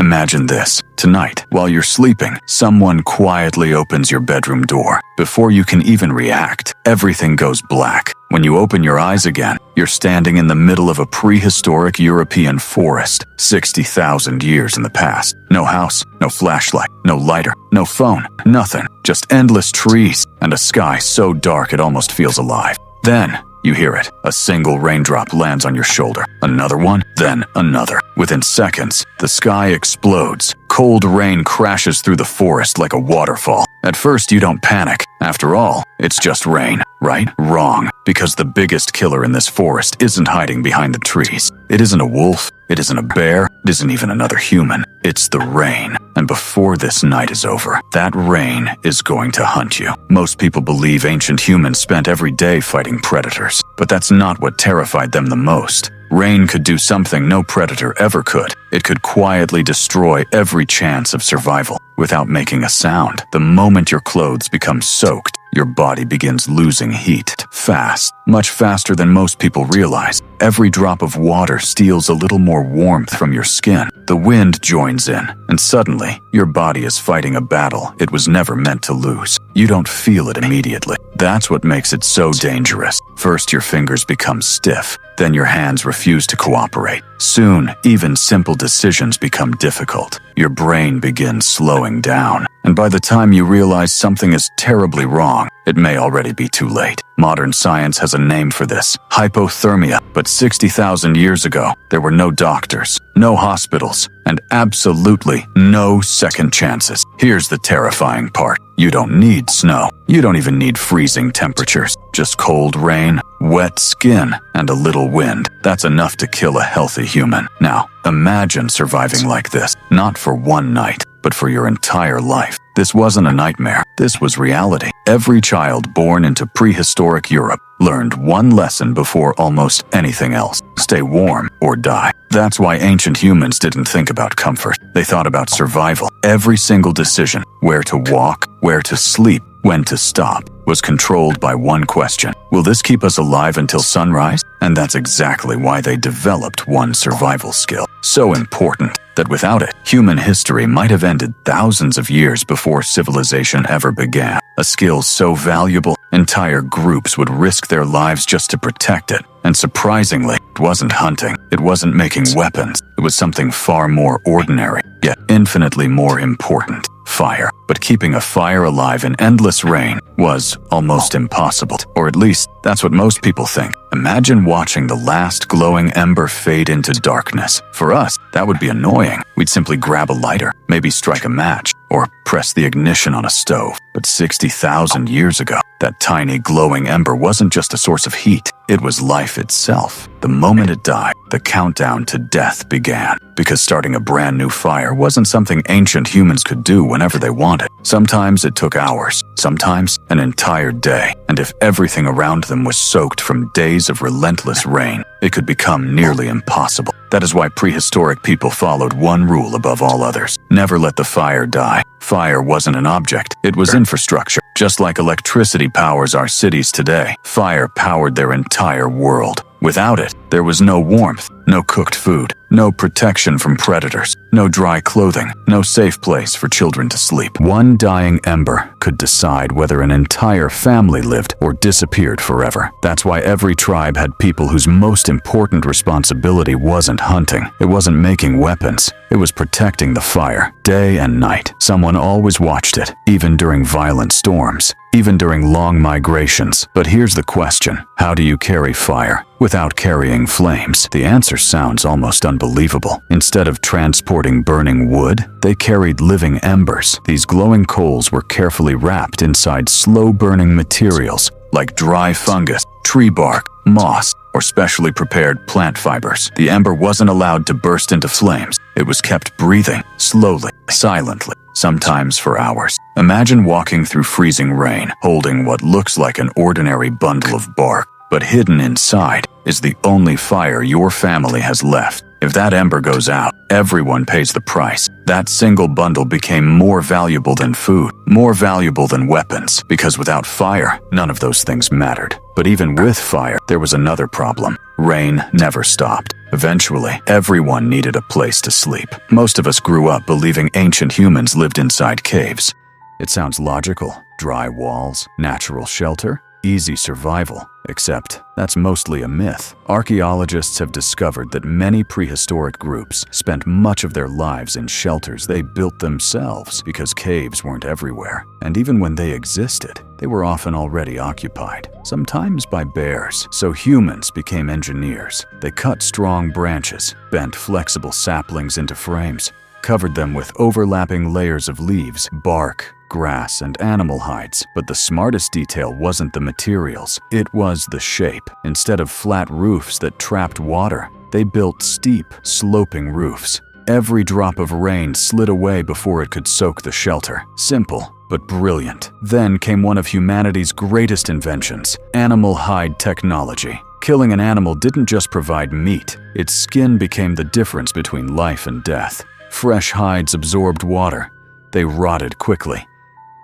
Imagine this. Tonight, while you're sleeping, someone quietly opens your bedroom door. Before you can even react, everything goes black. When you open your eyes again, you're standing in the middle of a prehistoric European forest, 60,000 years in the past. No house, no flashlight, no lighter, no phone, nothing. Just endless trees and a sky so dark it almost feels alive. Then, you hear it. A single raindrop lands on your shoulder. Another one, then another. Within seconds, the sky explodes. Cold rain crashes through the forest like a waterfall. At first, you don't panic. After all, it's just rain, right? Wrong. Because the biggest killer in this forest isn't hiding behind the trees. It isn't a wolf. It isn't a bear. It isn't even another human. It's the rain. And before this night is over, that rain is going to hunt you. Most people believe ancient humans spent every day fighting predators, but that's not what terrified them the most. Rain could do something no predator ever could. It could quietly destroy every chance of survival without making a sound. The moment your clothes become soaked, your body begins losing heat fast, much faster than most people realize. Every drop of water steals a little more warmth from your skin. The wind joins in, and suddenly, your body is fighting a battle it was never meant to lose. You don't feel it immediately. That's what makes it so dangerous. First, your fingers become stiff. Then your hands refuse to cooperate. Soon, even simple decisions become difficult. Your brain begins slowing down. And by the time you realize something is terribly wrong, it may already be too late. Modern science has a name for this, hypothermia. But 60,000 years ago, there were no doctors, no hospitals, and absolutely no second chances. Here's the terrifying part. You don't need snow. You don't even need freezing temperatures. Just cold rain, wet skin, and a little wind. That's enough to kill a healthy human. Now, imagine surviving like this, not for one night, but for your entire life. This wasn't a nightmare. This was reality. Every child born into prehistoric Europe learned one lesson before almost anything else. Stay warm or die. That's why ancient humans didn't think about comfort. They thought about survival. Every single decision, where to walk, where to sleep, when to stop, was controlled by one question. Will this keep us alive until sunrise? And that's exactly why they developed one survival skill. So important that without it, human history might have ended thousands of years before civilization ever began. A skill so valuable, entire groups would risk their lives just to protect it. And surprisingly, it wasn't hunting. It wasn't making weapons. It was something far more ordinary, yet infinitely more important. Fire. But keeping a fire alive in endless rain was almost impossible. Or at least, that's what most people think. Imagine watching the last glowing ember fade into darkness. For us, that would be annoying. We'd simply grab a lighter, maybe strike a match, or press the ignition on a stove. But 60,000 years ago, that tiny glowing ember wasn't just a source of heat. It was life itself. The moment it died, the countdown to death began. Because starting a brand new fire wasn't something ancient humans could do whenever they wanted. Sometimes it took hours, sometimes an entire day. And if everything around them was soaked from days of relentless rain, it could become nearly impossible. That is why prehistoric people followed one rule above all others. Never let the fire die. Fire wasn't an object, it was infrastructure. Just like electricity powers our cities today, fire powered their entire world. Without it, there was no warmth, no cooked food, no protection from predators, no dry clothing, no safe place for children to sleep. One dying ember could decide whether an entire family lived or disappeared forever. That's why every tribe had people whose most important responsibility wasn't hunting. It wasn't making weapons. It was protecting the fire, day and night. Someone always watched it, even during violent storms, even during long migrations. But here's the question. How do you carry fire without carrying flames? The answer sounds almost unbelievable. Instead of transporting burning wood, they carried living embers. These glowing coals were carefully wrapped inside slow-burning materials like dry fungus, tree bark, moss, or specially prepared plant fibers. The ember wasn't allowed to burst into flames. It was kept breathing, slowly, silently, sometimes for hours. Imagine walking through freezing rain, holding what looks like an ordinary bundle of bark, but hidden inside is the only fire your family has left. If that ember goes out, everyone pays the price. That single bundle became more valuable than food, more valuable than weapons, because without fire, none of those things mattered. But even with fire, there was another problem. Rain never stopped. Eventually, everyone needed a place to sleep. Most of us grew up believing ancient humans lived inside caves. It sounds logical. Dry walls, natural shelter, easy survival. Except that's mostly a myth. Archaeologists have discovered that many prehistoric groups spent much of their lives in shelters they built themselves because caves weren't everywhere. And even when they existed, they were often already occupied, sometimes by bears. So humans became engineers. They cut strong branches, bent flexible saplings into frames, covered them with overlapping layers of leaves, bark, grass, and animal hides. But the smartest detail wasn't the materials, it was the shape. Instead of flat roofs that trapped water, they built steep, sloping roofs. Every drop of rain slid away before it could soak the shelter. Simple, but brilliant. Then came one of humanity's greatest inventions, animal hide technology. Killing an animal didn't just provide meat, its skin became the difference between life and death. Fresh hides absorbed water. They rotted quickly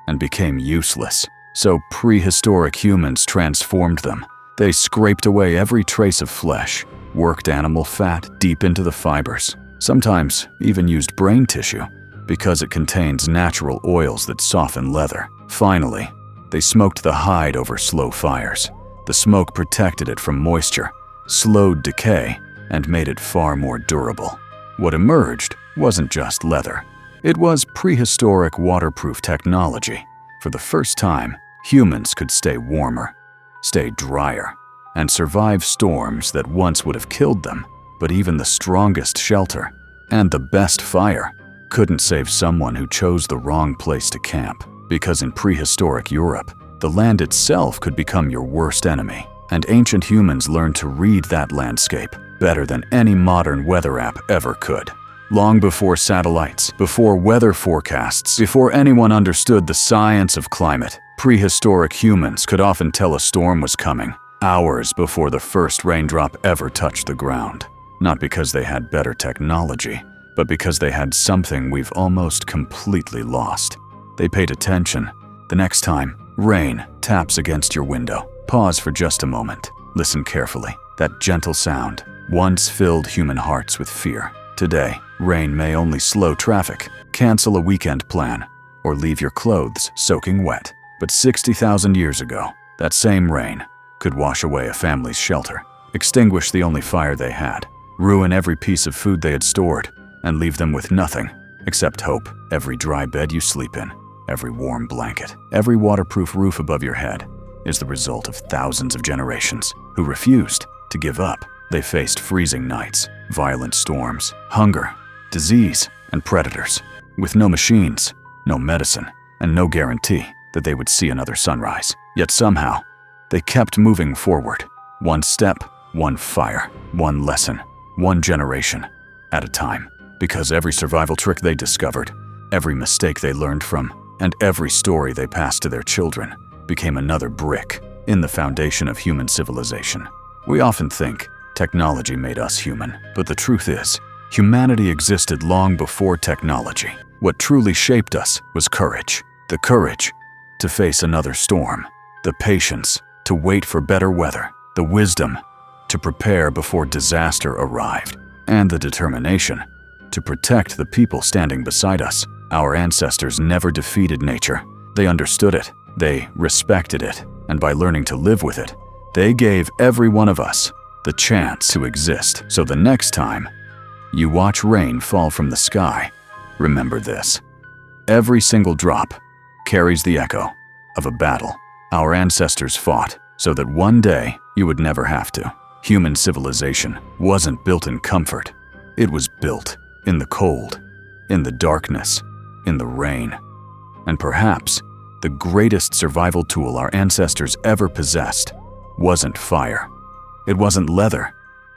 and became useless. So prehistoric humans transformed them. They scraped away every trace of flesh, worked animal fat deep into the fibers, sometimes even used brain tissue because it contains natural oils that soften leather. Finally, they smoked the hide over slow fires. The smoke protected it from moisture, slowed decay, and made it far more durable. What emerged wasn't just leather. It was prehistoric waterproof technology. For the first time, humans could stay warmer, stay drier, and survive storms that once would have killed them. But even the strongest shelter and the best fire couldn't save someone who chose the wrong place to camp. Because in prehistoric Europe, the land itself could become your worst enemy. And ancient humans learned to read that landscape better than any modern weather app ever could. Long before satellites, before weather forecasts, before anyone understood the science of climate, prehistoric humans could often tell a storm was coming, hours before the first raindrop ever touched the ground. Not because they had better technology, but because they had something we've almost completely lost. They paid attention. The next time rain taps against your window, pause for just a moment. Listen carefully. That gentle sound once filled human hearts with fear. Today, rain may only slow traffic, cancel a weekend plan, or leave your clothes soaking wet. But 60,000 years ago, that same rain could wash away a family's shelter, extinguish the only fire they had, ruin every piece of food they had stored, and leave them with nothing except hope. Every dry bed you sleep in, every warm blanket, every waterproof roof above your head is the result of thousands of generations who refused to give up. They faced freezing nights, violent storms, hunger, disease, and predators, with no machines, no medicine, and no guarantee that they would see another sunrise. Yet somehow, they kept moving forward, one step, one fire, one lesson, one generation at a time. Because every survival trick they discovered, every mistake they learned from, and every story they passed to their children became another brick in the foundation of human civilization. We often think technology made us human, but the truth is, humanity existed long before technology. What truly shaped us was courage. The courage to face another storm, the patience to wait for better weather, the wisdom to prepare before disaster arrived, and the determination to protect the people standing beside us. Our ancestors never defeated nature. They understood it, they respected it, and by learning to live with it, they gave every one of us the chance to exist. So the next time you watch rain fall from the sky, remember this. Every single drop carries the echo of a battle our ancestors fought so that one day you would never have to. Human civilization wasn't built in comfort. It was built in the cold, in the darkness, in the rain. And perhaps the greatest survival tool our ancestors ever possessed wasn't fire. It wasn't leather.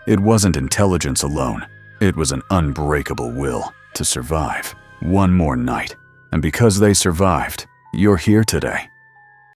It wasn't intelligence alone. It was an unbreakable will to survive one more night. And because they survived, you're here today.